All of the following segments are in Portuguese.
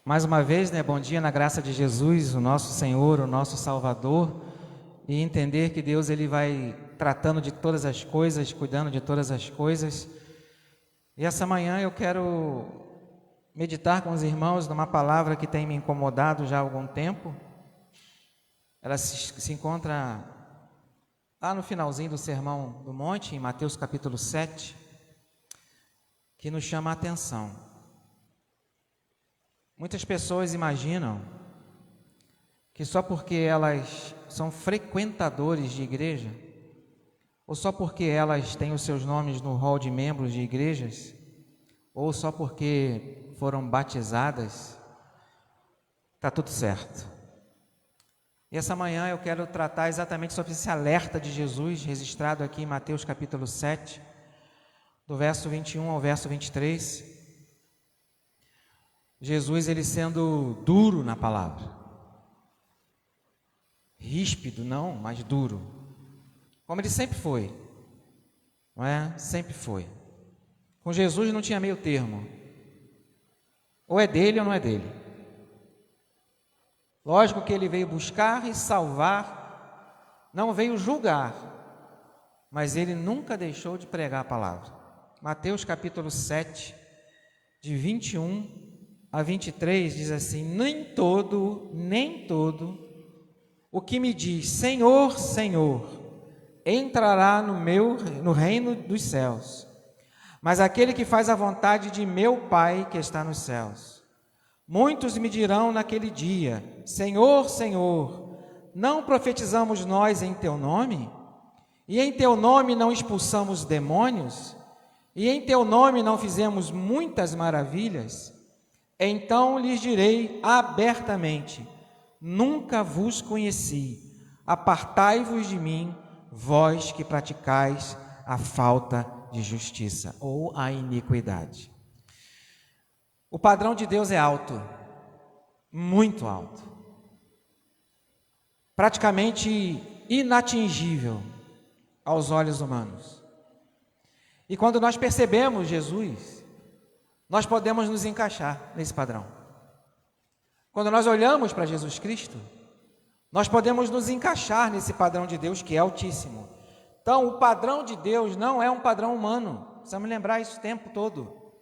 Mais uma vez, bom dia na graça de Jesus, o nosso Senhor, o nosso Salvador, e entender que Deus ele vai tratando de todas as coisas, cuidando de todas as coisas. E essa manhã eu quero meditar com os irmãos numa palavra que tem me incomodado já há algum tempo. Ela se encontra lá no finalzinho do Sermão do Monte, em Mateus capítulo 7, que nos chama a atenção. Muitas pessoas imaginam que só porque elas são frequentadores de igreja, ou só porque elas têm os seus nomes no rol de membros de igrejas, ou só porque foram batizadas, está tudo certo. E essa manhã eu quero tratar exatamente sobre esse alerta de Jesus, registrado aqui em Mateus capítulo 7, do verso 21 ao verso 23. Jesus, ele sendo duro na palavra, ríspido não, mas duro, como ele sempre foi, não é? Sempre foi. Com Jesus não tinha meio termo, ou é dele ou não é dele. Lógico que ele veio buscar e salvar, não veio julgar, mas ele nunca deixou de pregar a palavra. Mateus capítulo 7, de 21 a 23 diz assim: nem todo o que me diz Senhor, Senhor, entrará no reino dos céus, mas aquele que faz a vontade de meu Pai que está nos céus. Muitos me dirão naquele dia: Senhor, Senhor, não profetizamos nós em teu nome? E em teu nome não expulsamos demônios? E em teu nome não fizemos muitas maravilhas? Então lhes direi abertamente: nunca vos conheci, apartai-vos de mim, vós que praticais a falta de justiça ou a iniquidade. O padrão de Deus é alto, muito alto, praticamente inatingível aos olhos humanos. E quando nós percebemos Jesus, nós podemos nos encaixar nesse padrão. Quando nós olhamos para Jesus Cristo, nós podemos nos encaixar nesse padrão de Deus que é altíssimo. Então, o padrão de Deus não é um padrão humano. Precisamos lembrar isso o tempo todo.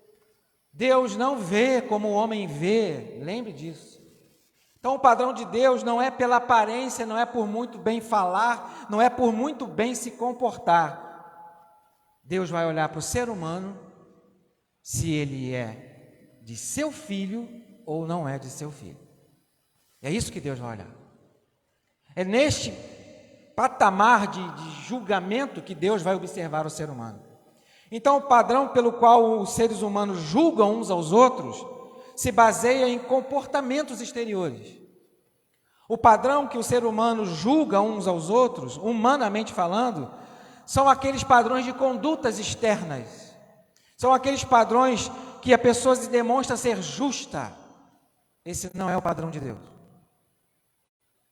Deus não vê como o homem vê, lembre disso. Então, o padrão de Deus não é pela aparência, não é por muito bem falar, não é por muito bem se comportar. Deus vai olhar para o ser humano, se ele é de seu filho ou não é de seu filho. É isso que Deus vai olhar. É neste patamar de julgamento que Deus vai observar o ser humano. Então, o padrão pelo qual os seres humanos julgam uns aos outros se baseia em comportamentos exteriores. O padrão que o ser humano julga uns aos outros, humanamente falando, são aqueles padrões de condutas externas. São aqueles padrões que a pessoa se demonstra ser justa. Esse não é o padrão de Deus.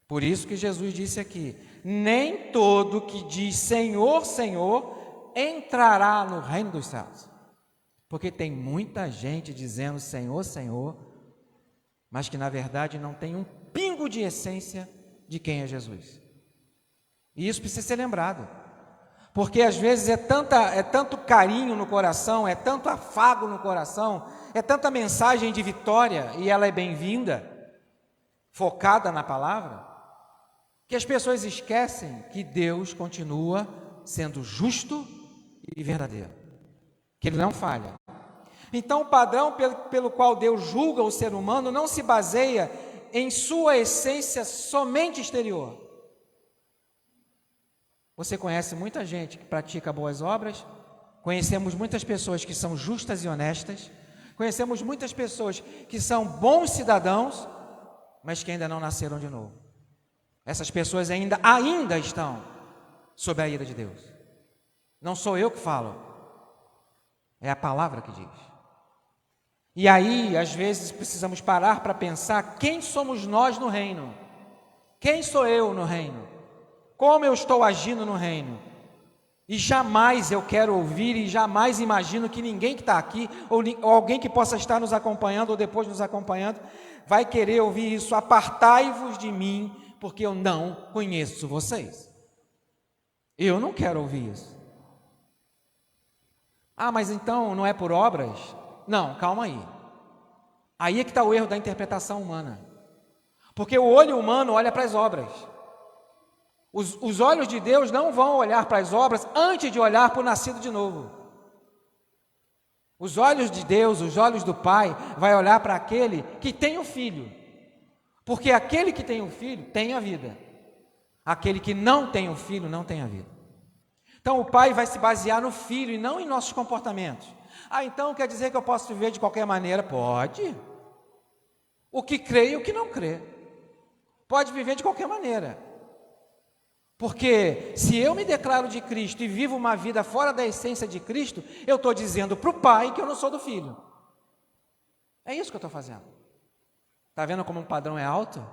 Por isso que Jesus disse aqui: nem todo que diz Senhor, Senhor, entrará no reino dos céus. Porque tem muita gente dizendo Senhor, Senhor, mas que na verdade não tem um pingo de essência de quem é Jesus. E isso precisa ser lembrado. Porque às vezes é tanto carinho no coração, é tanto afago no coração, é tanta mensagem de vitória, e ela é bem-vinda, focada na palavra, que as pessoas esquecem que Deus continua sendo justo e verdadeiro, que Ele não falha. Então o padrão pelo qual Deus julga o ser humano não se baseia em sua essência somente exterior. Você conhece muita gente que pratica boas obras, conhecemos muitas pessoas que são justas e honestas, conhecemos muitas pessoas que são bons cidadãos, mas que ainda não nasceram de novo. Essas pessoas ainda estão sob a ira de Deus. Não sou eu que falo, é a palavra que diz. E aí, às vezes, precisamos parar para pensar: quem somos nós no reino? Quem sou eu no reino? Como eu estou agindo no reino? E jamais eu quero ouvir e jamais imagino que ninguém que está aqui, ou alguém que possa estar nos acompanhando ou depois nos acompanhando, vai querer ouvir isso. Apartai-vos de mim, porque eu não conheço vocês. Eu não quero ouvir isso. Ah, mas então não é por obras? Não, calma aí. Aí é que está o erro da interpretação humana. Porque o olho humano olha para as obras. Os olhos de Deus não vão olhar para as obras antes de olhar para o nascido de novo. Os olhos de Deus, os olhos do Pai, vai olhar para aquele que tem o filho. Porque aquele que tem o filho tem a vida. Aquele que não tem o filho não tem a vida. Então o Pai vai se basear no filho e não em nossos comportamentos. Ah, então quer dizer que eu posso viver de qualquer maneira? Pode. O que crê e o que não crê. Pode viver de qualquer maneira. Porque se eu me declaro de Cristo e vivo uma vida fora da essência de Cristo, eu estou dizendo para o Pai que eu não sou do Filho. É isso que eu estou fazendo. Está vendo como o padrão é alto?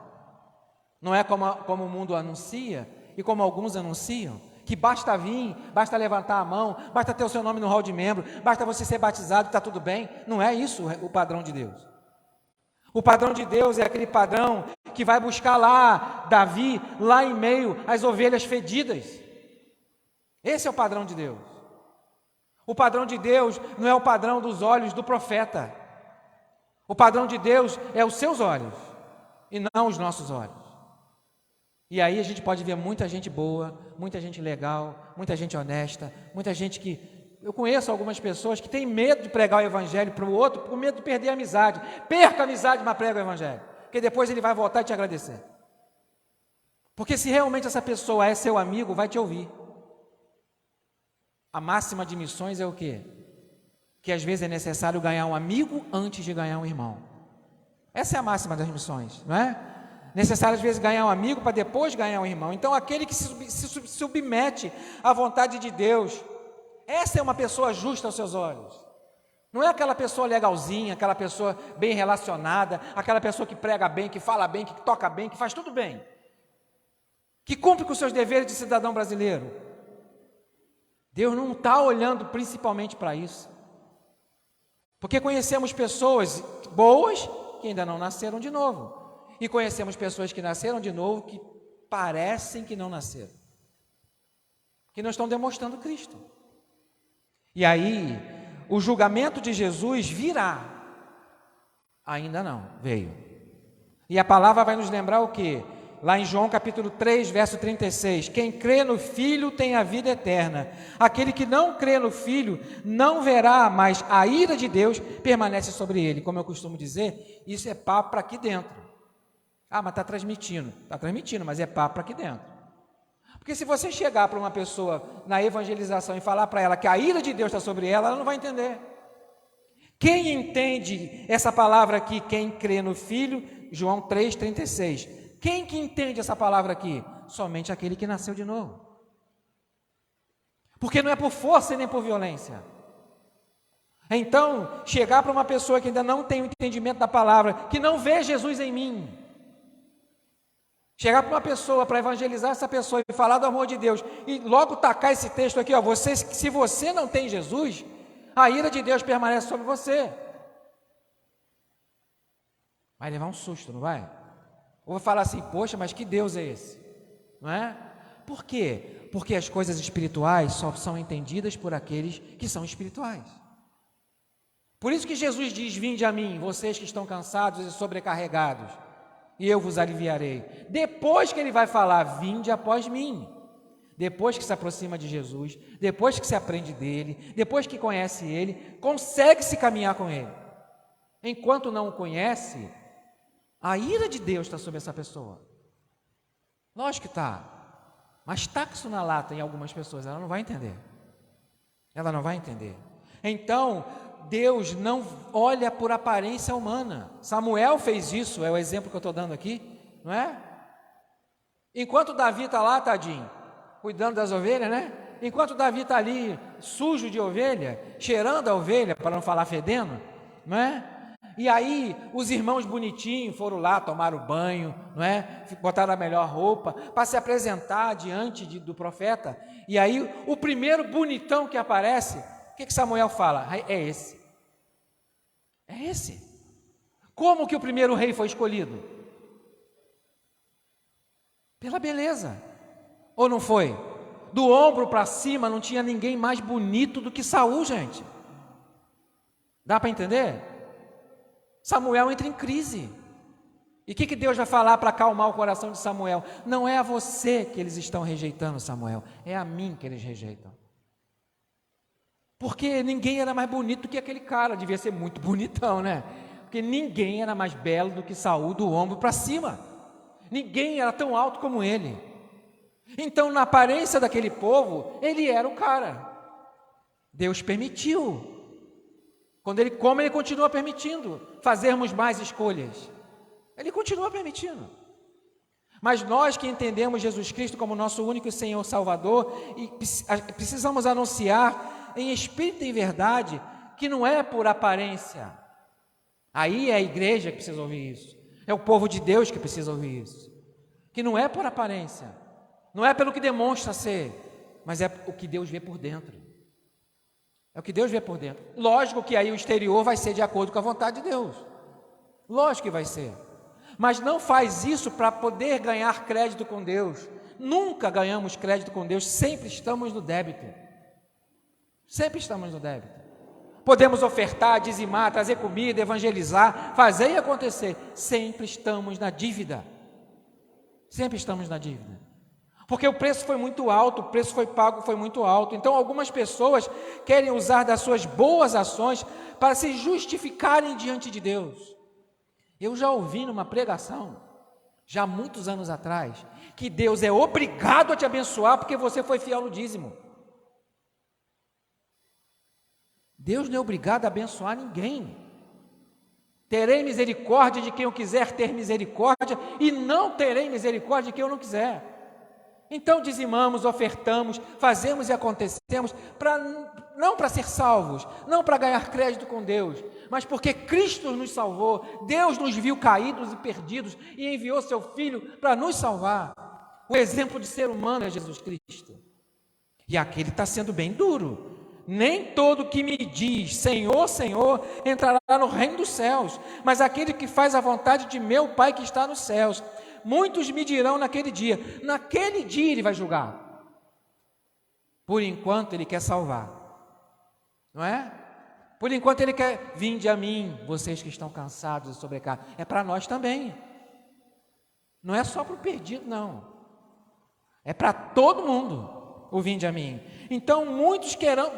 Não é como o mundo anuncia e como alguns anunciam, que basta vir, basta levantar a mão, basta ter o seu nome no hall de membro, basta você ser batizado, está tudo bem. Não é isso o padrão de Deus. O padrão de Deus é aquele padrão que vai buscar lá, Davi, lá em meio às ovelhas fedidas. Esse é o padrão de Deus. O padrão de Deus não é o padrão dos olhos do profeta. O padrão de Deus é os seus olhos e não os nossos olhos. E aí a gente pode ver muita gente boa, muita gente legal, muita gente honesta, muita gente que... Eu conheço algumas pessoas que têm medo de pregar o evangelho para o outro, por medo de perder a amizade. Perca a amizade, mas prega o evangelho, porque depois ele vai voltar e te agradecer. Porque se realmente essa pessoa é seu amigo, vai te ouvir. A máxima de missões é o quê? Que às vezes é necessário ganhar um amigo antes de ganhar um irmão. Essa é a máxima das missões, não é? Necessário às vezes ganhar um amigo para depois ganhar um irmão. Então aquele que se submete à vontade de Deus, essa é uma pessoa justa aos seus olhos. Não é aquela pessoa legalzinha, aquela pessoa bem relacionada, aquela pessoa que prega bem, que fala bem, que toca bem, que faz tudo bem, que cumpre com os seus deveres de cidadão brasileiro. Deus não está olhando principalmente para isso. Porque conhecemos pessoas boas que ainda não nasceram de novo. E conhecemos pessoas que nasceram de novo que parecem que não nasceram. Que não estão demonstrando Cristo. E aí, o julgamento de Jesus virá. Ainda não, veio. E a palavra vai nos lembrar o quê? Lá em João capítulo 3, verso 36. Quem crê no Filho tem a vida eterna. Aquele que não crê no Filho não verá, mas a ira de Deus permanece sobre ele. Como eu costumo dizer, isso é papo para aqui dentro. Ah, mas está transmitindo. Está transmitindo, mas é papo para aqui dentro. Porque se você chegar para uma pessoa na evangelização e falar para ela que a ira de Deus está sobre ela, ela não vai entender. Quem entende essa palavra aqui, quem crê no Filho, João 3,36. Quem que entende essa palavra aqui? Somente aquele que nasceu de novo. Porque não é por força e nem por violência. Então, chegar para uma pessoa que ainda não tem o entendimento da palavra, que não vê Jesus em mim, chegar para uma pessoa, para evangelizar essa pessoa e falar do amor de Deus, e logo tacar esse texto aqui, ó, se você não tem Jesus, a ira de Deus permanece sobre você. Vai levar um susto, não vai? Ou vai falar assim, poxa, mas que Deus é esse? Não é? Por quê? Porque as coisas espirituais só são entendidas por aqueles que são espirituais. Por isso que Jesus diz, vinde a mim, vocês que estão cansados e sobrecarregados, e eu vos aliviarei. Depois que ele vai falar, vinde após mim. Depois que se aproxima de Jesus, depois que se aprende dele, depois que conhece ele, consegue se caminhar com ele. Enquanto não o conhece, a ira de Deus está sobre essa pessoa. Lógico que está. Mas taca-se na lata em algumas pessoas, ela não vai entender. Ela não vai entender. Então, Deus não olha por aparência humana. Samuel fez isso, é o exemplo que eu estou dando aqui, não é? Enquanto Davi está lá, tadinho, cuidando das ovelhas, né? Enquanto Davi está ali, sujo de ovelha, cheirando a ovelha, para não falar fedendo, não é? E aí os irmãos bonitinhos foram lá, tomaram banho, não é? Botaram a melhor roupa para se apresentar diante do profeta. E aí o primeiro bonitão que aparece, o que Samuel fala? É esse. É esse. Como que o primeiro rei foi escolhido? Pela beleza. Ou não foi? Do ombro para cima não tinha ninguém mais bonito do que Saul, gente. Dá para entender? Samuel entra em crise. E o que Deus vai falar para acalmar o coração de Samuel? Não é a você que eles estão rejeitando, Samuel, é a mim que eles rejeitam. Porque ninguém era mais bonito do que aquele cara, devia ser muito bonitão, né? Porque ninguém era mais belo do que Saul do ombro para cima. Ninguém era tão alto como ele. Então, na aparência daquele povo, ele era o cara. Deus permitiu. Como ele continua permitindo fazermos mais escolhas. Ele continua permitindo. Mas nós que entendemos Jesus Cristo como nosso único Senhor Salvador, e precisamos anunciar em espírito e em verdade, que não é por aparência. Aí é a igreja que precisa ouvir isso. É o povo de Deus que precisa ouvir isso. Que não é por aparência. Não é pelo que demonstra ser, mas é o que Deus vê por dentro. É o que Deus vê por dentro. Lógico que aí o exterior vai ser de acordo com a vontade de Deus. Lógico que vai ser. Mas não faz isso para poder ganhar crédito com Deus. Nunca ganhamos crédito com Deus, sempre estamos no débito. Sempre estamos no débito. Podemos ofertar, dizimar, trazer comida, evangelizar, fazer e acontecer. Sempre estamos na dívida. Sempre estamos na dívida. Porque o preço foi muito alto, o preço foi pago, foi muito alto. Então algumas pessoas querem usar das suas boas ações para se justificarem diante de Deus. Eu já ouvi numa pregação, já muitos anos atrás, que Deus é obrigado a te abençoar porque você foi fiel no dízimo. Deus não é obrigado a abençoar ninguém. Terei misericórdia de quem eu quiser ter misericórdia e não terei misericórdia de quem eu não quiser. Então dizimamos, ofertamos, fazemos e acontecemos, não para ser salvos, não para ganhar crédito com Deus, mas porque Cristo nos salvou, Deus nos viu caídos e perdidos e enviou seu Filho para nos salvar. O exemplo de ser humano é Jesus Cristo. E aqui ele está sendo bem duro. Nem todo que me diz Senhor, Senhor, entrará no reino dos céus, mas aquele que faz a vontade de meu Pai que está nos céus. Muitos me dirão naquele dia ele vai julgar. Por enquanto ele quer salvar, não é? Por enquanto ele quer, vinde a mim, vocês que estão cansados e sobrecarregados. É para nós também. Não é só para o perdido, não. É para todo mundo o vinde a mim. Então muitos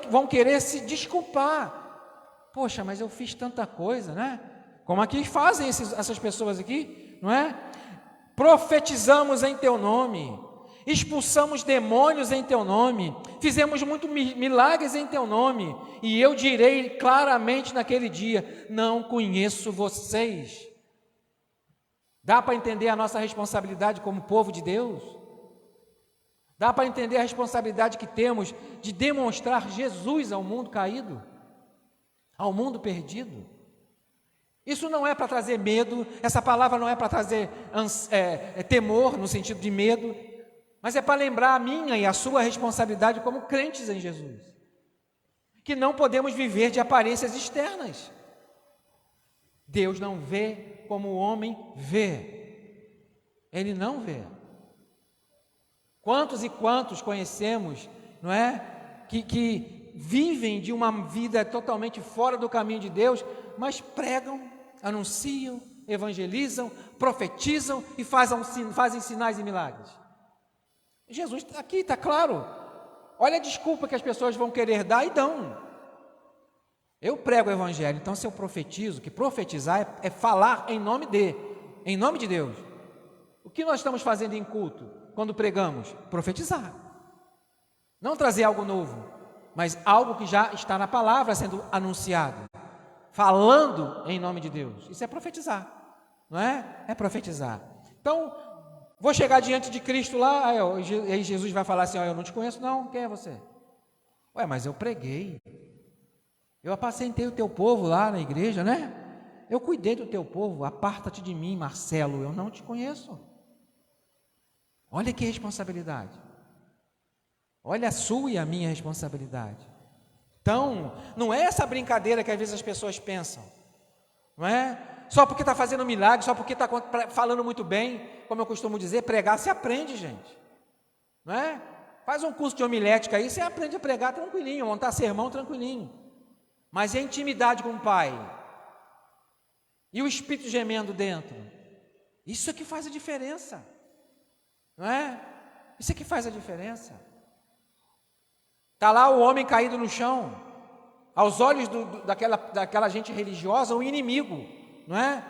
vão querer se desculpar. Poxa, mas eu fiz tanta coisa, né? Como aqui fazem essas pessoas aqui, não é? Profetizamos em teu nome, expulsamos demônios em teu nome, fizemos muitos milagres em teu nome, e eu direi claramente naquele dia, não conheço vocês. Dá para entender a nossa responsabilidade como povo de Deus? Dá para entender a responsabilidade que temos de demonstrar Jesus ao mundo caído, ao mundo perdido? Isso não é para trazer medo, essa palavra não é para trazer temor, no sentido de medo, mas é para lembrar a minha e a sua responsabilidade como crentes em Jesus, que não podemos viver de aparências externas. Deus não vê como o homem vê, Ele não vê. Quantos e quantos conhecemos, não é, que vivem de uma vida totalmente fora do caminho de Deus, mas pregam, anunciam, evangelizam, profetizam e fazem sinais e milagres. Jesus aqui está claro. Olha a desculpa que as pessoas vão querer dar e dão. Eu prego o evangelho, então se eu profetizo, que profetizar é falar em nome de Deus. O que nós estamos fazendo em culto, quando pregamos? Profetizar. Não trazer algo novo, mas algo que já está na palavra sendo anunciado. Falando em nome de Deus. Isso é profetizar, não é? É profetizar. Então, vou chegar diante de Cristo lá, aí Jesus vai falar assim, eu não te conheço não, quem é você? Mas eu preguei, eu apacentei o teu povo lá na igreja, né? Eu cuidei do teu povo, aparta-te de mim, Marcelo, eu não te conheço. Olha que responsabilidade. Olha a sua e a minha responsabilidade. Então, não é essa brincadeira que às vezes as pessoas pensam, não é? Só porque está fazendo milagre, só porque está falando muito bem, como eu costumo dizer, pregar se aprende, gente, não é? Faz um curso de homilética aí, você aprende a pregar tranquilinho, montar sermão tranquilinho, mas e a intimidade com o Pai? E o Espírito gemendo dentro? Isso é que faz a diferença, não é? Isso é que faz a diferença. Está lá o homem caído no chão, aos olhos daquela gente religiosa, o inimigo, não é?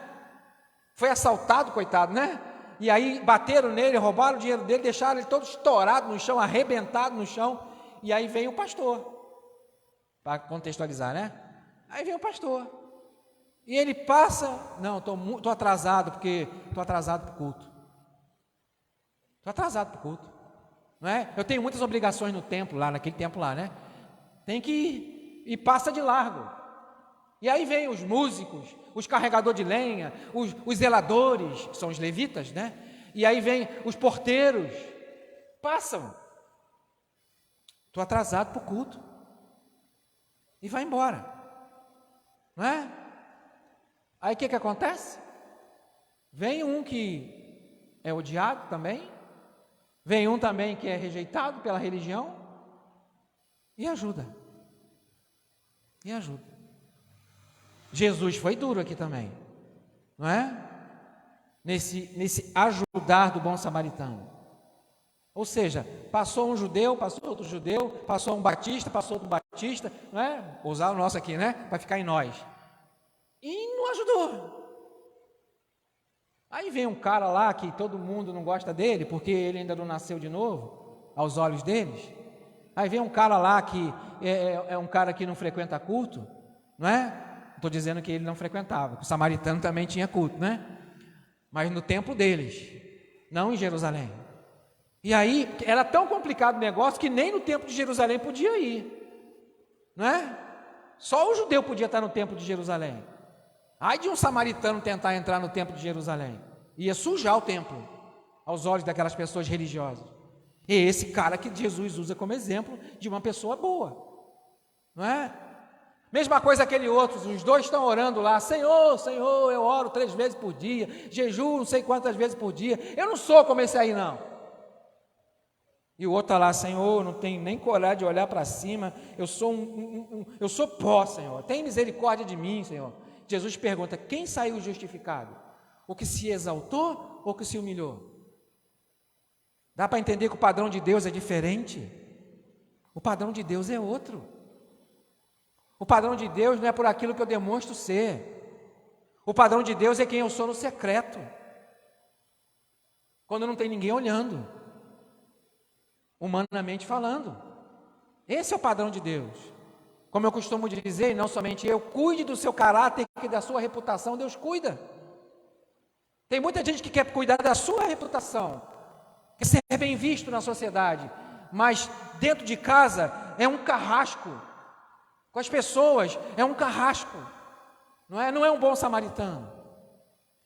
Foi assaltado, coitado, né? E aí bateram nele, roubaram o dinheiro dele, deixaram ele todo estourado no chão, arrebentado no chão. E aí vem o pastor, para contextualizar, né? Aí vem o pastor, e ele passa, não, estou atrasado, porque estou atrasado para o culto. Estou atrasado para o culto. Não é? Eu tenho muitas obrigações no templo, lá naquele templo lá, né? Tem que ir, e passa de largo. E aí vem os músicos, os carregadores de lenha, os zeladores, que são os levitas, né? E aí vem os porteiros, passam. Estou atrasado para o culto. E vai embora. Não é? Aí o que acontece? Vem um que é odiado também, vem um também que é rejeitado pela religião e ajuda. E ajuda. Jesus foi duro aqui também, não é? Nesse ajudar do bom samaritano. Ou seja, passou um judeu, passou outro judeu, passou um batista, passou outro batista, não é? Vou usar o nosso aqui, né? Para ficar em nós. E não ajudou. Aí vem um cara lá que todo mundo não gosta dele, porque ele ainda não nasceu de novo, aos olhos deles. Aí vem um cara lá que é um cara que não frequenta culto, não é? Estou dizendo que ele não frequentava, o samaritano também tinha culto, né? Mas no tempo deles, não em Jerusalém. E aí, era tão complicado o negócio que nem no templo de Jerusalém podia ir, não é? Só o judeu podia estar no templo de Jerusalém. Ai de um samaritano tentar entrar no templo de Jerusalém, ia sujar o templo, aos olhos daquelas pessoas religiosas. E esse cara que Jesus usa como exemplo de uma pessoa boa, não é? Mesma coisa aquele outro, os dois estão orando lá, Senhor, Senhor, eu oro 3 vezes por dia, jejuo não sei quantas vezes por dia, eu não sou como esse aí não. E o outro está lá, Senhor, não tenho nem coragem de olhar para cima, eu sou eu sou pó, Senhor, tem misericórdia de mim, Senhor. Jesus pergunta, quem saiu justificado? O que se exaltou ou o que se humilhou? Dá para entender que o padrão de Deus é diferente? O padrão de Deus é outro. O padrão de Deus não é por aquilo que eu demonstro ser. O padrão de Deus é quem eu sou no secreto, quando não tem ninguém olhando, humanamente falando. Esse é o padrão de Deus. Como eu costumo dizer, não somente eu, cuide do seu caráter e da sua reputação, Deus cuida. Tem muita gente que quer cuidar da sua reputação, quer ser bem visto na sociedade, mas dentro de casa é um carrasco, com as pessoas é um carrasco, não é um bom samaritano.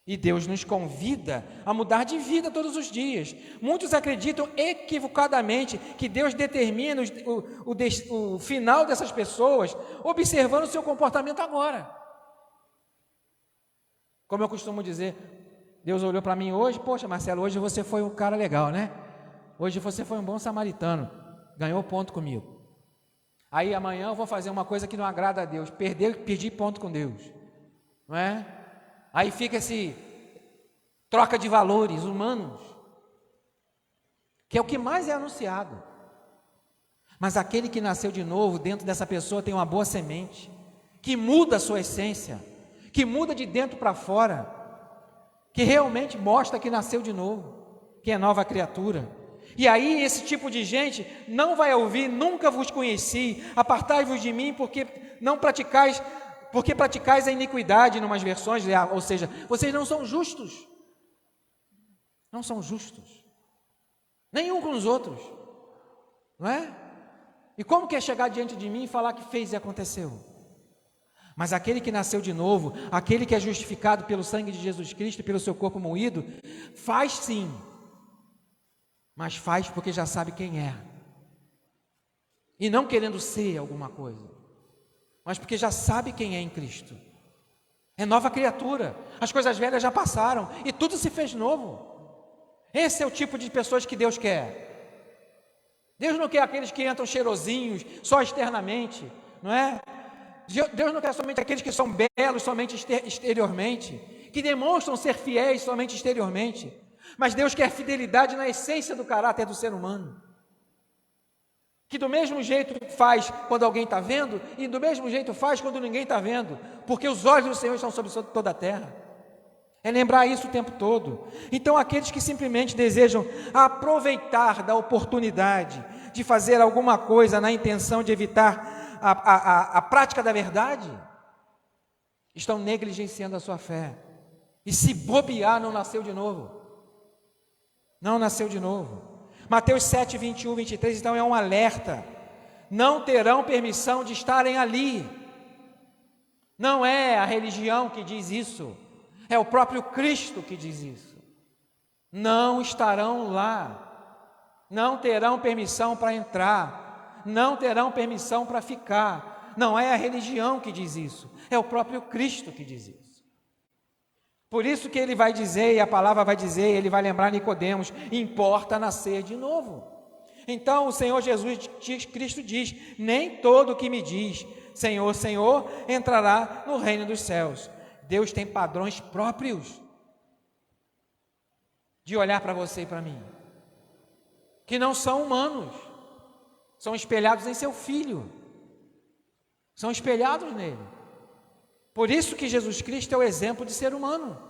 E Deus nos convida a mudar de vida todos os dias. Muitos acreditam equivocadamente que Deus determina o final dessas pessoas observando o seu comportamento agora. Como eu costumo dizer, Deus olhou para mim hoje, poxa Marcelo, hoje você foi um cara legal, né? Hoje você foi um bom samaritano, ganhou ponto comigo. Aí amanhã eu vou fazer uma coisa que não agrada a Deus, perdi ponto com Deus, não é? Aí fica esse troca de valores humanos, que é o que mais é anunciado. Mas aquele que nasceu de novo, dentro dessa pessoa tem uma boa semente, que muda a sua essência, que muda de dentro para fora, que realmente mostra que nasceu de novo, que é nova criatura. E aí esse tipo de gente não vai ouvir, nunca vos conheci, apartai-vos de mim, porque praticais a iniquidade, em umas versões, ou seja, vocês não são justos. Não são justos. Nenhum com os outros. Não é? E como que é chegar diante de mim e falar que fez e aconteceu? Mas aquele que nasceu de novo, aquele que é justificado pelo sangue de Jesus Cristo e pelo seu corpo moído, faz sim, mas faz porque já sabe quem é. E não querendo ser alguma coisa, mas porque já sabe quem é em Cristo. É nova criatura, as coisas velhas já passaram e tudo se fez novo. Esse é o tipo de pessoas que Deus quer. Deus não quer aqueles que entram cheirosinhos, só externamente, não é? Deus não quer somente aqueles que são belos somente exteriormente, que demonstram ser fiéis somente exteriormente, mas Deus quer fidelidade na essência do caráter do ser humano, que do mesmo jeito faz quando alguém está vendo, e do mesmo jeito faz quando ninguém está vendo, porque os olhos do Senhor estão sobre toda a terra. É lembrar isso o tempo todo. Então aqueles que simplesmente desejam aproveitar da oportunidade de fazer alguma coisa na intenção de evitar a prática da verdade, estão negligenciando a sua fé. E se bobear, não nasceu de novo. Não nasceu de novo. Mateus 7, 21, 23, então é um alerta. Não terão permissão de estarem ali. Não é a religião que diz isso, é o próprio Cristo que diz isso. Não estarão lá. Não terão permissão para entrar. Não terão permissão para ficar. Não é a religião que diz isso, é o próprio Cristo que diz isso. Por isso que ele vai dizer, e a palavra vai dizer, ele vai lembrar Nicodemos, importa nascer de novo. Então o Senhor Jesus Cristo diz, nem todo que me diz, Senhor, Senhor, entrará no reino dos céus. Deus tem padrões próprios de olhar para você e para mim, que não são humanos. São espelhados em seu Filho, são espelhados nele. Por isso que Jesus Cristo é o exemplo de ser humano.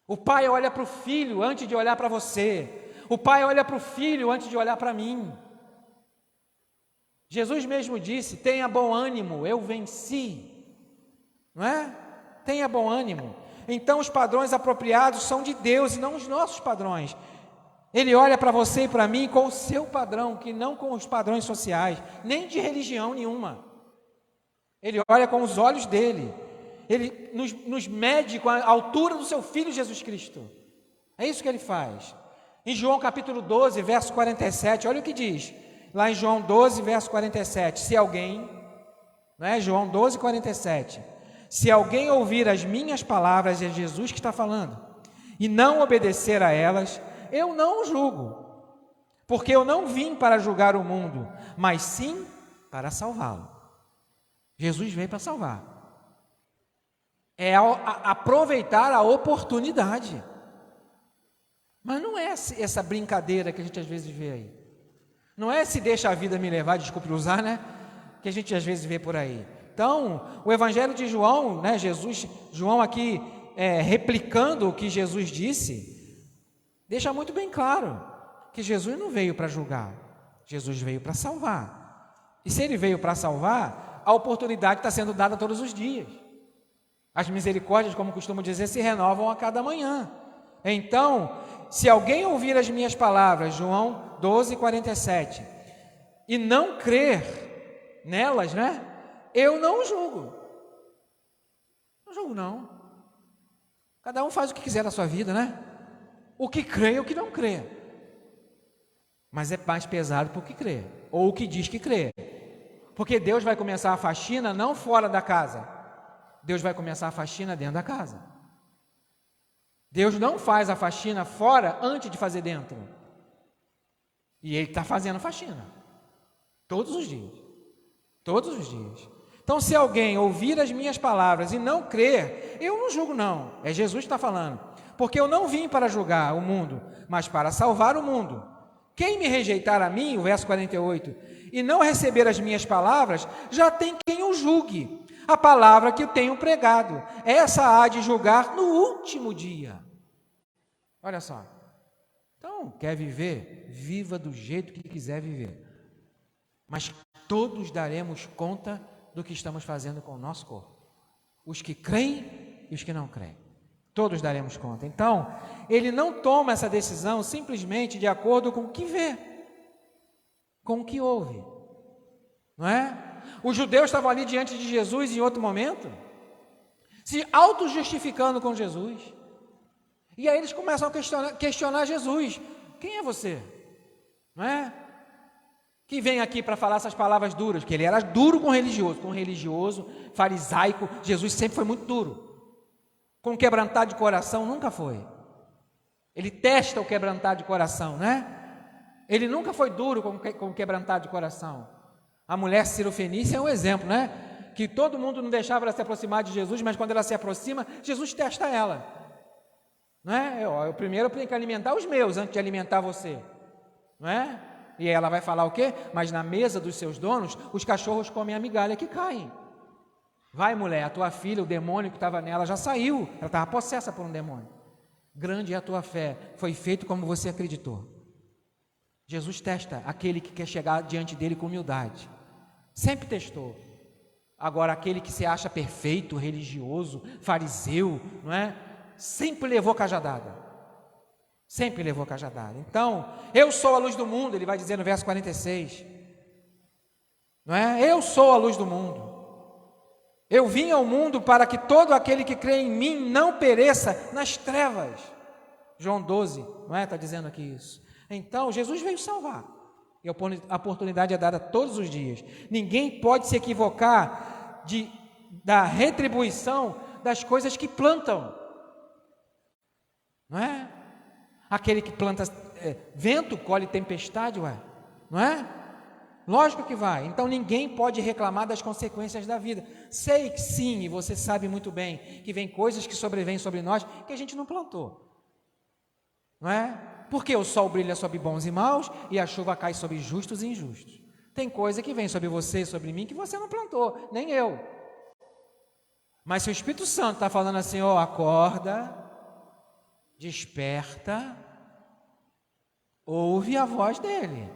O Pai olha para o Filho antes de olhar para você. O Pai olha para o Filho antes de olhar para mim. Jesus mesmo disse, tenha bom ânimo, eu venci. Não é? Tenha bom ânimo. Então os padrões apropriados são de Deus e não os nossos padrões. Ele olha para você e para mim com o seu padrão, que não com os padrões sociais, nem de religião nenhuma. Ele olha com os olhos dele. Ele nos mede com a altura do seu Filho Jesus Cristo. É isso que ele faz. Em João capítulo 12, verso 47, olha o que diz. Lá em João 12, verso 47. Se alguém, João 12, 47. Se alguém ouvir as minhas palavras, é Jesus que está falando, e não obedecer a elas, eu não o julgo, porque eu não vim para julgar o mundo, mas sim para salvá-lo. Jesus veio para salvar. É aproveitar a oportunidade. Mas não é essa brincadeira que a gente às vezes vê aí. Não é se deixa a vida me levar, desculpe usar, que a gente às vezes vê por aí. Então, o Evangelho de João, João aqui replicando o que Jesus disse, deixa muito bem claro que Jesus não veio para julgar, Jesus veio para salvar. E se ele veio para salvar, a oportunidade está sendo dada todos os dias. As misericórdias, como costumo dizer, se renovam a cada manhã. Então, se alguém ouvir as minhas palavras, João 12, 47, e não crer nelas, eu não o julgo. Não julgo, não. Cada um faz o que quiser da sua vida, O que crê e o que não crê. Mas é mais pesado por que crê, ou o que diz que crê. Porque Deus vai começar a faxina não fora da casa. Deus vai começar a faxina dentro da casa. Deus não faz a faxina fora antes de fazer dentro. E Ele está fazendo faxina. Todos os dias. Todos os dias. Então, se alguém ouvir as minhas palavras e não crer, eu não julgo, não. É Jesus que está falando. Porque eu não vim para julgar o mundo, mas para salvar o mundo. Quem me rejeitar a mim, o verso 48, e não receber as minhas palavras, já tem quem o julgue. A palavra que eu tenho pregado, essa há de julgar no último dia. Olha só. Então, quer viver? Viva do jeito que quiser viver. Mas todos daremos conta do que estamos fazendo com o nosso corpo. Os que creem e os que não creem. Todos daremos conta. Então, ele não toma essa decisão simplesmente de acordo com o que vê, com o que ouve. Não é? Os judeus estavam ali diante de Jesus em outro momento, se auto-justificando com Jesus. E aí eles começam a questionar Jesus. Quem é você? Não é? Que vem aqui para falar essas palavras duras, que ele era duro com religioso, farisaico. Jesus sempre foi muito duro. Com quebrantado de coração, nunca foi. Ele testa o quebrantado de coração, né? Ele nunca foi duro com quebrantado de coração. A mulher Cirofenícia é um exemplo, né? Que todo mundo não deixava ela se aproximar de Jesus, mas quando ela se aproxima, Jesus testa ela. Não é? Eu primeiro tenho que alimentar os meus antes de alimentar você. Não é? E ela vai falar o quê? Mas na mesa dos seus donos, os cachorros comem a migalha que caem. Vai, mulher, a tua filha, o demônio que estava nela já saiu. Ela estava possessa por um demônio. Grande é a tua fé, foi feito como você acreditou. Jesus testa aquele que quer chegar diante dele com humildade. Sempre testou. Agora, aquele que se acha perfeito, religioso, fariseu, não é? Sempre levou cajadada. Sempre levou cajadada. Então, eu sou a luz do mundo, ele vai dizer no verso 46. Não é? Eu sou a luz do mundo. Eu vim ao mundo para que todo aquele que crê em mim não pereça nas trevas. João 12, não é? Está dizendo aqui isso. Então, Jesus veio salvar. E a oportunidade é dada todos os dias. Ninguém pode se equivocar da retribuição das coisas que plantam. Não é? Aquele que planta vento, colhe tempestade, não é? Lógico que vai. Então ninguém pode reclamar das consequências da vida. Sei que sim, e você sabe muito bem, que vem coisas que sobrevêm sobre nós que a gente não plantou. Não é? Porque o sol brilha sobre bons e maus e a chuva cai sobre justos e injustos. Tem coisa que vem sobre você e sobre mim que você não plantou, nem eu. Mas se o Espírito Santo está falando assim, acorda, desperta, ouve a voz dele,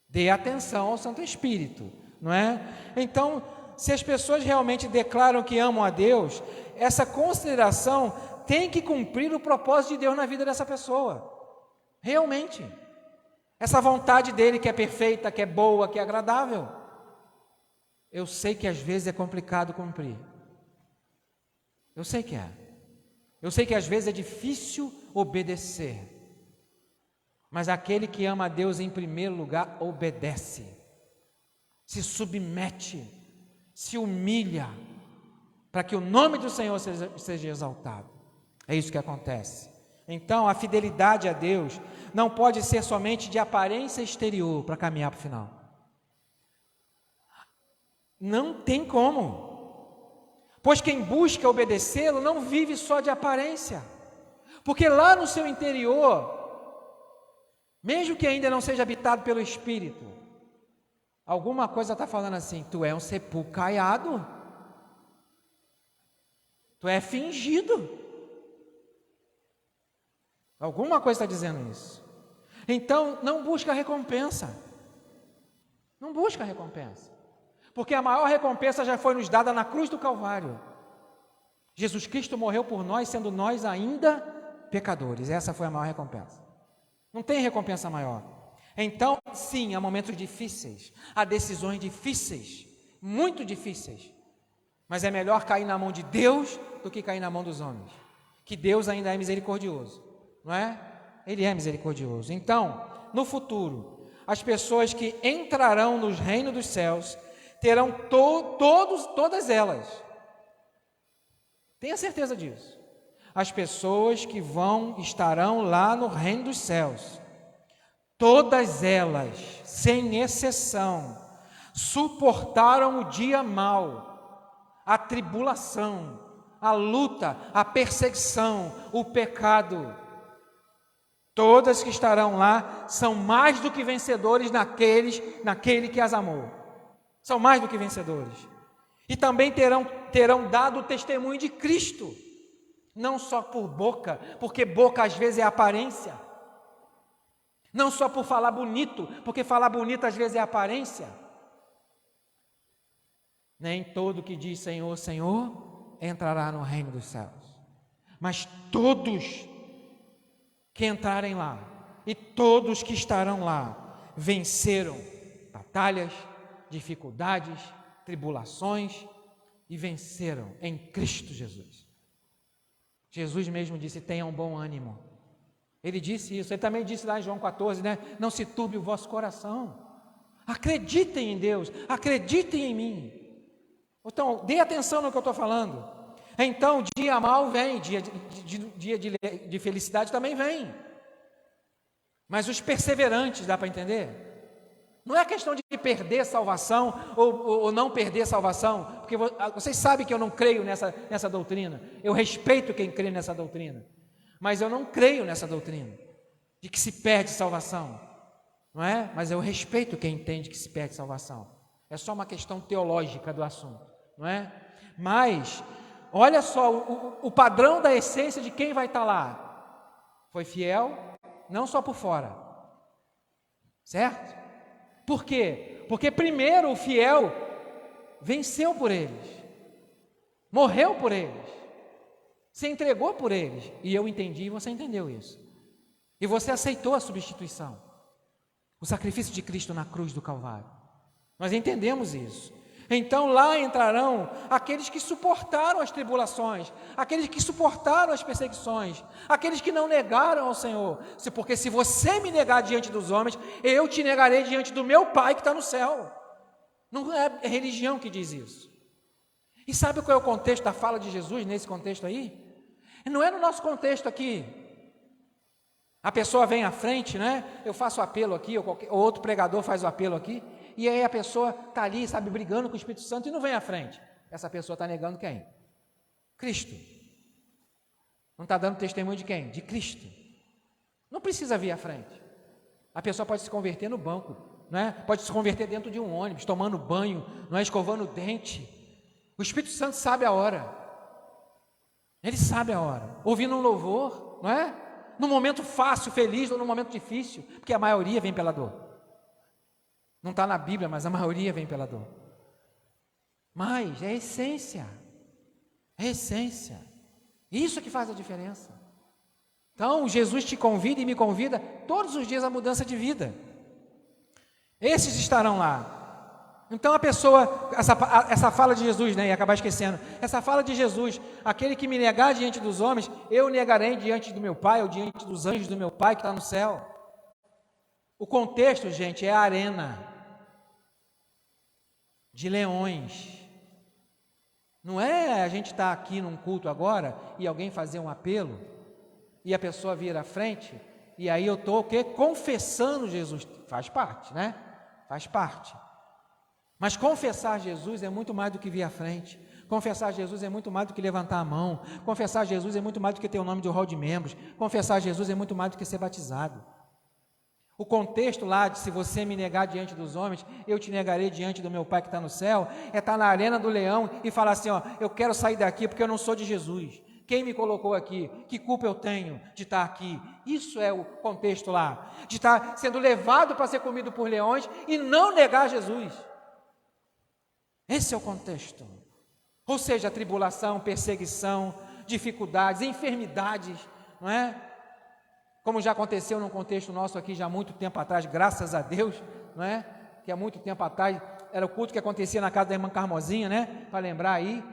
dê atenção ao Santo Espírito, não é? Então, se as pessoas realmente declaram que amam a Deus, essa consideração tem que cumprir o propósito de Deus na vida dessa pessoa, realmente, essa vontade dele que é perfeita, que é boa, que é agradável. Eu sei que às vezes é complicado cumprir, eu sei que é. Eu sei que às vezes é difícil obedecer, mas aquele que ama a Deus em primeiro lugar obedece, se submete, se humilha, para que o nome do Senhor seja exaltado. É isso que acontece. Então, a fidelidade a Deus não pode ser somente de aparência exterior para caminhar para o final. Não tem como. Pois quem busca obedecê-lo não vive só de aparência, porque lá no seu interior, mesmo que ainda não seja habitado pelo Espírito, alguma coisa está falando assim, tu é um sepulcro caiado, tu é fingido, alguma coisa está dizendo isso. Então não busca recompensa, não busca recompensa, porque a maior recompensa já foi nos dada na cruz do Calvário. Jesus Cristo morreu por nós, sendo nós ainda pecadores. Essa foi a maior recompensa. Não tem recompensa maior. Então, sim, há momentos difíceis, há decisões difíceis, muito difíceis, mas é melhor cair na mão de Deus do que cair na mão dos homens, que Deus ainda é misericordioso, não é? Ele é misericordioso. Então, no futuro, as pessoas que entrarão no reino dos céus terão todas elas, tenha certeza disso, as pessoas que estarão lá no reino dos céus, todas elas, sem exceção, suportaram o dia mau, a tribulação, a luta, a perseguição, o pecado. Todas que estarão lá são mais do que vencedores naquele que as amou. São mais do que vencedores. E também terão dado o testemunho de Cristo. Não só por boca, porque boca às vezes é aparência. Não só por falar bonito, porque falar bonito às vezes é aparência. Nem todo que diz Senhor, Senhor, entrará no reino dos céus. Mas todos que entrarem lá, e todos que estarão lá, venceram batalhas, dificuldades, tribulações e venceram em Cristo Jesus. Jesus mesmo disse: tenham bom ânimo. Ele disse isso, ele também disse lá em João 14, né? Não se turbe o vosso coração. Acreditem em Deus, acreditem em mim. Então, dê atenção no que eu estou falando. Então, dia mau vem, dia de felicidade também vem. Mas os perseverantes, dá para entender? Não é questão de perder salvação ou não perder salvação, porque vocês sabem que eu não creio nessa doutrina. Eu respeito quem crê nessa doutrina, mas eu não creio nessa doutrina de que se perde salvação, não é? Mas eu respeito quem entende que se perde salvação. É só uma questão teológica do assunto, não é? Mas olha só o padrão da essência de quem vai estar lá. Foi fiel, não só por fora, certo? Por quê? Porque primeiro o fiel venceu por eles, morreu por eles, se entregou por eles, e eu entendi e você entendeu isso, e você aceitou a substituição, o sacrifício de Cristo na cruz do Calvário. Nós entendemos isso. Então lá entrarão aqueles que suportaram as tribulações, aqueles que suportaram as perseguições, aqueles que não negaram ao Senhor, porque se você me negar diante dos homens, eu te negarei diante do meu Pai que está no céu. Não é religião que diz isso. E sabe qual é o contexto da fala de Jesus nesse contexto aí? Não é no nosso contexto aqui. A pessoa vem à frente, né? Eu faço o apelo aqui, ou outro pregador faz o apelo aqui, e aí a pessoa está ali, sabe, brigando com o Espírito Santo e não vem à frente. Essa pessoa está negando quem? Cristo. Não está dando testemunho de quem? De Cristo. Não precisa vir à frente. A pessoa pode se converter no banco, né? Pode se converter dentro de um ônibus, tomando banho, não é, escovando o dente. O Espírito Santo sabe a hora. Ele sabe a hora. Ouvindo um louvor, não é? No momento fácil, feliz, ou no momento difícil, porque a maioria vem pela dor. Não está na Bíblia, mas a maioria vem pela dor. Mas é a essência. É a essência. Isso que faz a diferença. Então, Jesus te convida e me convida todos os dias a mudança de vida. Esses estarão lá. Então a pessoa, essa fala de Jesus, né, ia acabar esquecendo, essa fala de Jesus: aquele que me negar diante dos homens, eu negarei diante do meu Pai, ou diante dos anjos do meu Pai que está no céu. O contexto, gente, é a arena de leões. Não é a gente estar aqui num culto agora e alguém fazer um apelo e a pessoa vir à frente e aí eu estou o quê? Confessando Jesus. Faz parte, né? Faz parte. Mas confessar Jesus é muito mais do que vir à frente. Confessar Jesus é muito mais do que levantar a mão. Confessar Jesus é muito mais do que ter o nome de hall de membros. Confessar Jesus é muito mais do que ser batizado. O contexto lá de se você me negar diante dos homens, eu te negarei diante do meu Pai que está no céu, é estar na arena do leão e falar assim, ó, eu quero sair daqui porque eu não sou de Jesus. Quem me colocou aqui? Que culpa eu tenho de estar aqui? Isso é o contexto lá, de estar sendo levado para ser comido por leões e não negar Jesus. Esse é o contexto. Ou seja, tribulação, perseguição, dificuldades, enfermidades, não é? Como já aconteceu num contexto nosso aqui já há muito tempo atrás, graças a Deus, não é? Que há muito tempo atrás era o culto que acontecia na casa da irmã Carmozinha, né? Para lembrar aí,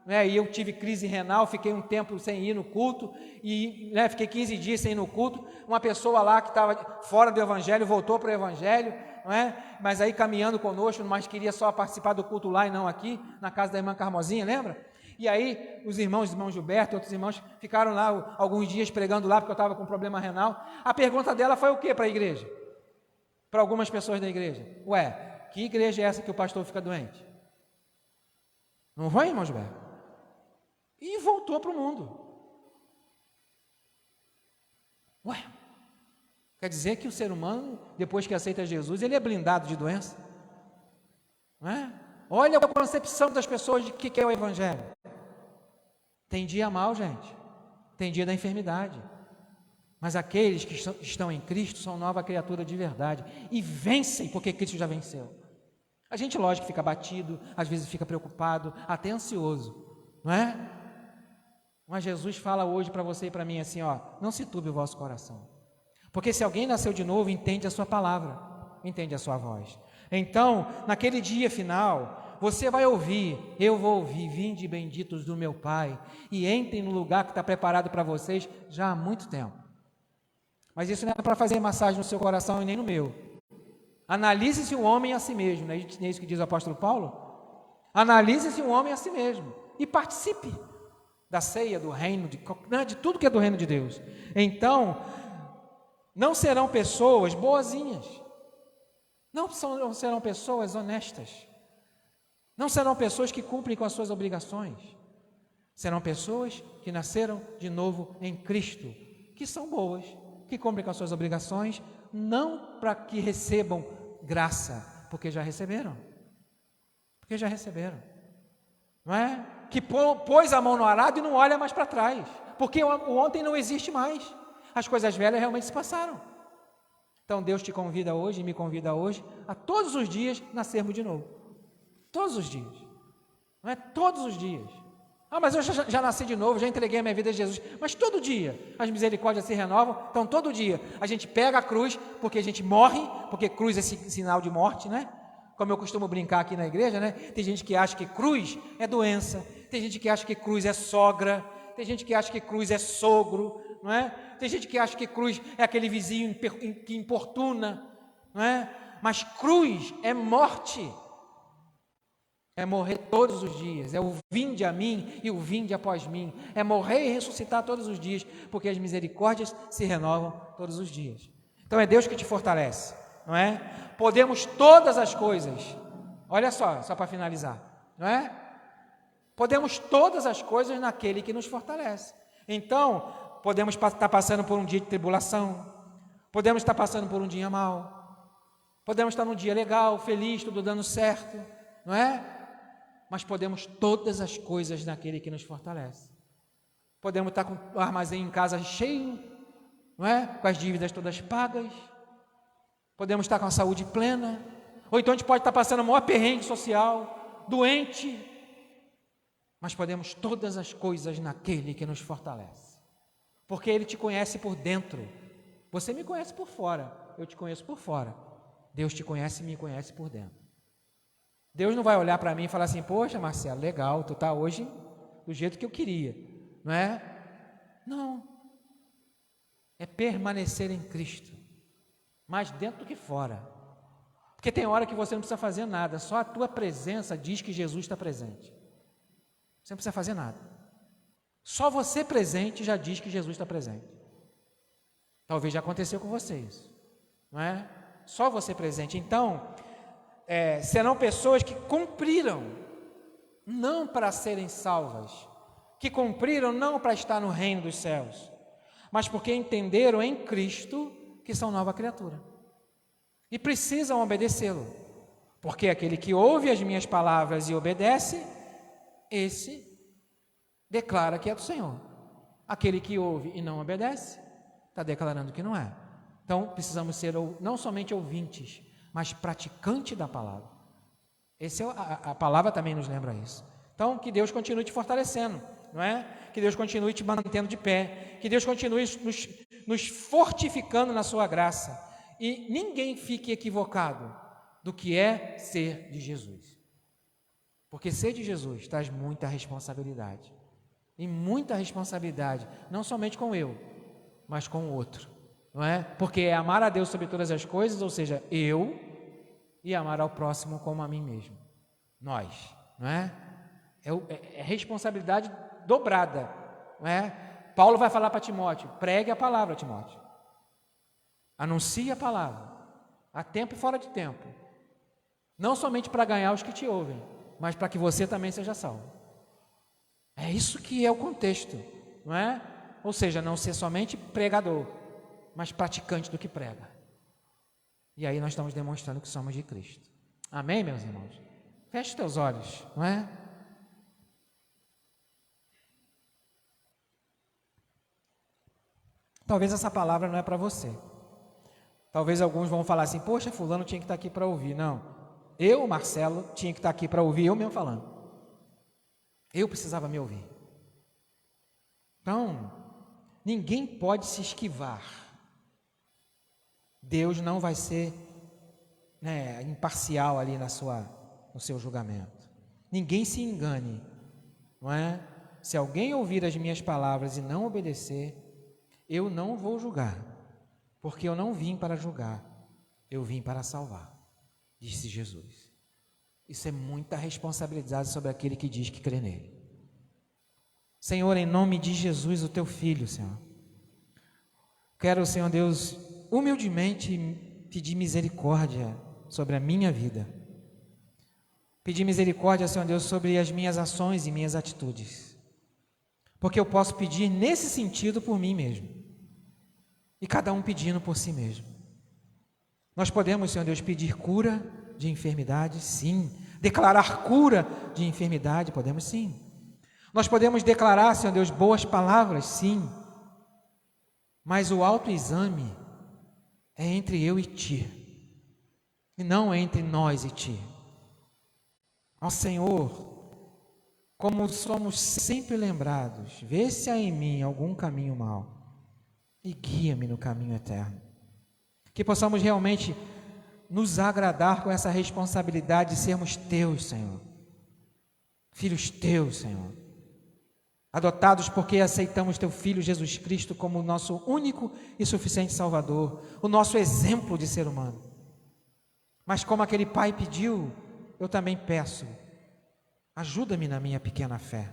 né? E eu tive crise renal, fiquei um tempo sem ir no culto e, né, fiquei 15 dias sem ir no culto. Uma pessoa lá que estava fora do evangelho voltou para o evangelho, não é? Mas aí caminhando conosco, mas queria só participar do culto lá e não aqui, na casa da irmã Carmozinha, lembra? E aí os irmão Gilberto e outros irmãos ficaram lá alguns dias pregando lá, porque eu estava com problema renal. A pergunta dela foi o quê para a igreja? Para algumas pessoas da igreja. Ué, que igreja é essa que o pastor fica doente? Não foi, irmão Gilberto? E voltou para o mundo. Ué, quer dizer que o ser humano, depois que aceita Jesus, ele é blindado de doença? Não é? Olha a concepção das pessoas de que é o evangelho. Tem dia mal, gente. Tem dia da enfermidade. Mas aqueles que estão em Cristo são nova criatura de verdade. E vencem, porque Cristo já venceu. A gente, lógico, fica abatido, às vezes fica preocupado, até ansioso. Não é? Mas Jesus fala hoje para você e para mim assim, ó, não se turbe o vosso coração. Porque se alguém nasceu de novo, entende a sua palavra, entende a sua voz. Então, naquele dia final, você vai ouvir, eu vou ouvir, vinde benditos do meu Pai, e entrem no lugar que está preparado para vocês já há muito tempo. Mas isso não é para fazer massagem no seu coração e nem no meu. Analise-se o homem a si mesmo, não é isso que diz o apóstolo Paulo? Analise-se o homem a si mesmo e participe da ceia, do reino, de tudo que é do reino de Deus. Então, não serão pessoas boazinhas, não serão pessoas honestas, não serão pessoas que cumprem com as suas obrigações, serão pessoas que nasceram de novo em Cristo, que são boas, que cumprem com as suas obrigações, não para que recebam graça, porque já receberam, não é? Que pôs a mão no arado e não olha mais para trás, porque o ontem não existe mais, as coisas velhas realmente se passaram. Então Deus te convida hoje, e me convida hoje, a todos os dias nascermos de novo, todos os dias, não é? Todos os dias. Mas eu já nasci de novo, já entreguei a minha vida a Jesus, mas todo dia as misericórdias se renovam. Então todo dia a gente pega a cruz, porque a gente morre, porque cruz é sinal de morte, né? Como eu costumo brincar aqui na igreja, né? Tem gente que acha que cruz é doença, tem gente que acha que cruz é sogra, tem gente que acha que cruz é sogro, não é? Tem gente que acha que cruz é aquele vizinho que importuna, não é? Mas cruz é morte, é morrer todos os dias, é o vinde a mim e o vinde após mim, é morrer e ressuscitar todos os dias, porque as misericórdias se renovam todos os dias. Então é Deus que te fortalece, não é? Podemos todas as coisas, olha só para finalizar, não é? Podemos todas as coisas naquele que nos fortalece. Então, podemos estar passando por um dia de tribulação, podemos estar passando por um dia mau, podemos estar num dia legal, feliz, tudo dando certo, não é? Mas podemos todas as coisas naquele que nos fortalece. Podemos estar com o armazém em casa cheio, não é? Com as dívidas todas pagas, podemos estar com a saúde plena, ou então a gente pode estar passando o maior perrengue social, doente, mas podemos todas as coisas naquele que nos fortalece, porque Ele te conhece por dentro, você me conhece por fora, eu te conheço por fora, Deus te conhece e me conhece por dentro. Deus não vai olhar para mim e falar assim, poxa Marcelo, legal, tu está hoje do jeito que eu queria, não é? Não, é permanecer em Cristo, mais dentro do que fora, porque tem hora que você não precisa fazer nada, só a tua presença diz que Jesus está presente. Você não precisa fazer nada. Só você presente já diz que Jesus está presente. Talvez já aconteceu com você isso, não é? Só você presente. Então, serão pessoas que cumpriram, não para serem salvas, que cumpriram não para estar no reino dos céus, mas porque entenderam em Cristo que são nova criatura e precisam obedecê-lo, porque aquele que ouve as minhas palavras e obedece, esse declara que é do Senhor. Aquele que ouve e não obedece, está declarando que não é. Então, precisamos ser não somente ouvintes, mas praticantes da palavra. A palavra também nos lembra isso. Então, que Deus continue te fortalecendo, não é? Que Deus continue te mantendo de pé, que Deus continue nos fortificando na sua graça, e ninguém fique equivocado do que é ser de Jesus. Porque ser de Jesus traz muita responsabilidade, e muita responsabilidade, não somente com eu, mas com o outro, não é? Porque é amar a Deus sobre todas as coisas, ou seja, eu, e amar ao próximo como a mim mesmo, nós, não é? É responsabilidade dobrada, não é? Paulo vai falar para Timóteo, pregue a palavra, Timóteo, anuncie a palavra, a tempo e fora de tempo, não somente para ganhar os que te ouvem, mas para que você também seja salvo. É isso que é o contexto, não é? Ou seja, não ser somente pregador, mas praticante do que prega. E aí nós estamos demonstrando que somos de Cristo. Amém, meus irmãos? Feche teus olhos, não é? Talvez essa palavra não é para você. Talvez alguns vão falar assim, poxa, fulano tinha que estar aqui para ouvir. Não, eu, Marcelo, tinha que estar aqui para ouvir, eu mesmo falando. Eu precisava me ouvir. Então, ninguém pode se esquivar. Deus não vai ser imparcial ali no seu julgamento. Ninguém se engane, não é? Se alguém ouvir as minhas palavras e não obedecer, eu não vou julgar, porque eu não vim para julgar, eu vim para salvar, disse Jesus. Isso é muita responsabilidade sobre aquele que diz que crê nele. Senhor, em nome de Jesus, o teu Filho, Senhor, quero, Senhor Deus, humildemente pedir misericórdia sobre a minha vida. Pedir misericórdia, Senhor Deus, sobre as minhas ações e minhas atitudes. Porque eu posso pedir nesse sentido por mim mesmo. E cada um pedindo por si mesmo. Nós podemos, Senhor Deus, pedir cura de enfermidade? Sim. Declarar cura de enfermidade? Podemos sim. Nós podemos declarar, Senhor Deus, boas palavras? Sim. Mas o autoexame é entre eu e ti. E não é entre nós e ti. Ó Senhor, como somos sempre lembrados, vê se há em mim algum caminho mau e guia-me no caminho eterno. Que possamos realmente nos agradar com essa responsabilidade de sermos teus, Senhor. Filhos teus, Senhor. Adotados porque aceitamos teu Filho Jesus Cristo como o nosso único e suficiente Salvador, o nosso exemplo de ser humano. Mas como aquele pai pediu, eu também peço, ajuda-me na minha pequena fé,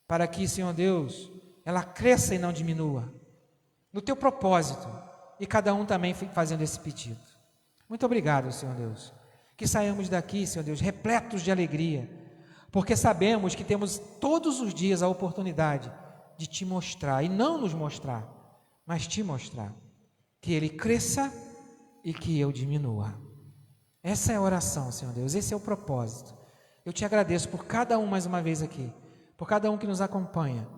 para que, Senhor Deus, ela cresça e não diminua, no teu propósito, e cada um também fazendo esse pedido. Muito obrigado, Senhor Deus, que saímos daqui, Senhor Deus, repletos de alegria, porque sabemos que temos todos os dias a oportunidade de te mostrar, e não nos mostrar, mas te mostrar, que ele cresça e que eu diminua. Essa é a oração, Senhor Deus, esse é o propósito. Eu te agradeço por cada um mais uma vez aqui, por cada um que nos acompanha,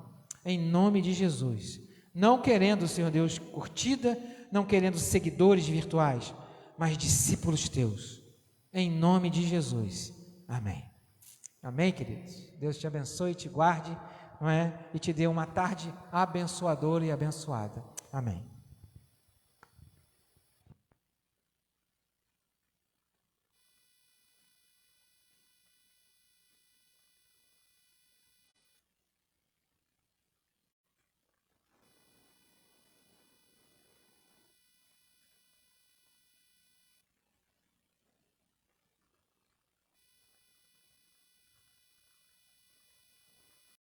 em nome de Jesus. Não querendo, Senhor Deus, curtida, não querendo seguidores virtuais, mas discípulos teus, em nome de Jesus. Amém. Amém, queridos? Deus te abençoe e te guarde, não é? E te dê uma tarde abençoadora e abençoada. Amém.